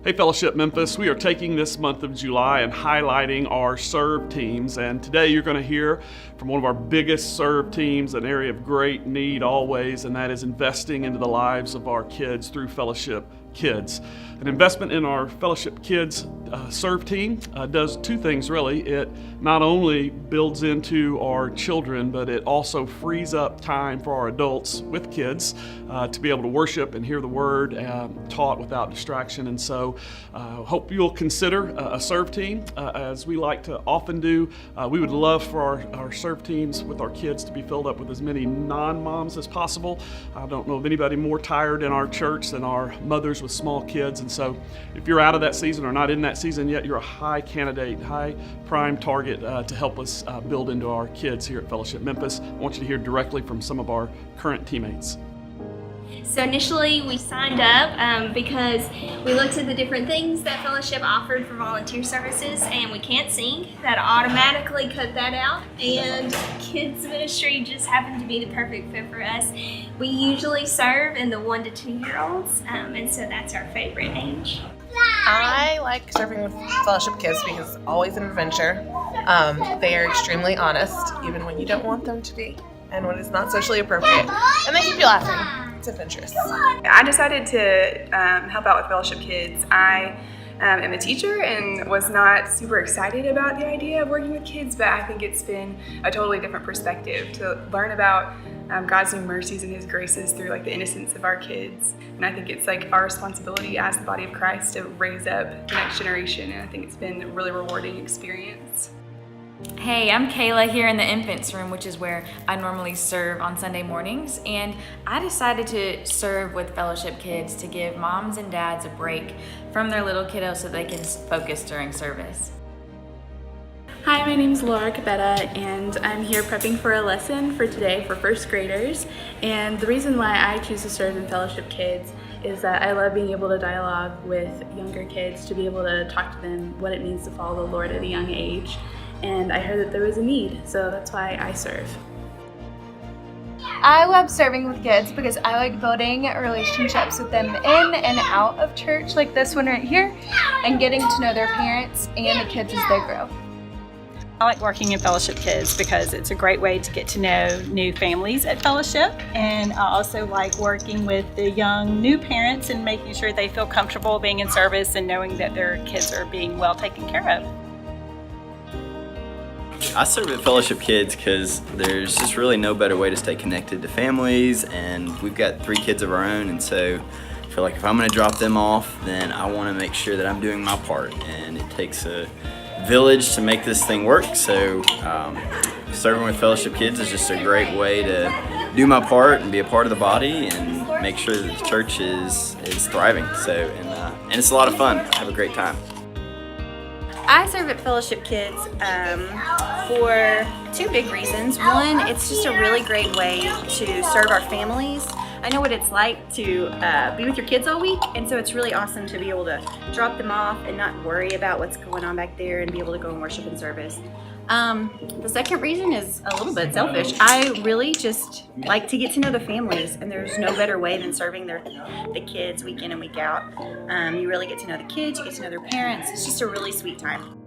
Hey Fellowship Memphis, we are taking this month of July and highlighting our serve teams, and today you're going to hear from one of our biggest serve teams, an area of great need always, and that is investing into the lives of our kids through Fellowship Kids. An investment in our Fellowship Kids serve team does two things really. It not only builds into our children, but it also frees up time for our adults with kids to be able to worship and hear the word taught without distraction. And so hope you'll consider a serve team. As we like to often do, we would love for our serve teams with our kids to be filled up with as many non-moms as possible. I don't know of anybody more tired in our church than our mothers with small kids. And so if you're out of that season or not in that season yet, you're a high candidate, high prime target to help us build into our kids here at Fellowship Memphis. I want you to hear directly from some of our current teammates. So initially we signed up because we looked at the different things that Fellowship offered for volunteer services, and we can't sing. That automatically cut that out, and kids ministry just happened to be the perfect fit for us. We usually serve in the 1 to 2 year olds, and so that's our favorite age. I like serving with Fellowship Kids because it's always an adventure. They are extremely honest, even when you don't want them to be, and when it's not socially appropriate. And they keep you laughing. It's adventurous. I decided to help out with Fellowship Kids. I am a teacher and was not super excited about the idea of working with kids, but I think it's been a totally different perspective to learn about God's new mercies and His graces through the innocence of our kids. And I think it's our responsibility as the body of Christ to raise up the next generation, and I think it's been a really rewarding experience. Hey, I'm Kayla here in the infants room, which is where I normally serve on Sunday mornings, and I decided to serve with Fellowship Kids to give moms and dads a break from their little kiddos so they can focus during service. Hi, my name is Laura Cabetta, and I'm here prepping for a lesson for today for first graders. And the reason why I choose to serve in Fellowship Kids is that I love being able to dialogue with younger kids, to be able to talk to them what it means to follow the Lord at a young age. And I heard that there was a need, so that's why I serve. I love serving with kids because I like building relationships with them in and out of church, like this one right here, and getting to know their parents and the kids as they grow. I like working in Fellowship Kids because it's a great way to get to know new families at Fellowship, and I also like working with the young new parents and making sure they feel comfortable being in service and knowing that their kids are being well taken care of. I serve at Fellowship Kids because there's just really no better way to stay connected to families, and we've got 3 kids of our own, and so I feel like if I'm going to drop them off, then I want to make sure that I'm doing my part, and it takes a village to make this thing work. So serving with Fellowship Kids is just a great way to do my part and be a part of the body and make sure that the church is thriving. So and it's a lot of fun. I have a great time. I serve at Fellowship Kids for 2 big reasons. One, it's just a really great way to serve our families. I know what it's like to be with your kids all week, and so it's really awesome to be able to drop them off and not worry about what's going on back there and be able to go and worship and service. The second reason is a little bit selfish. I really just like to get to know the families, and there's no better way than serving the kids week in and week out. You really get to know the kids, you get to know their parents. It's just a really sweet time.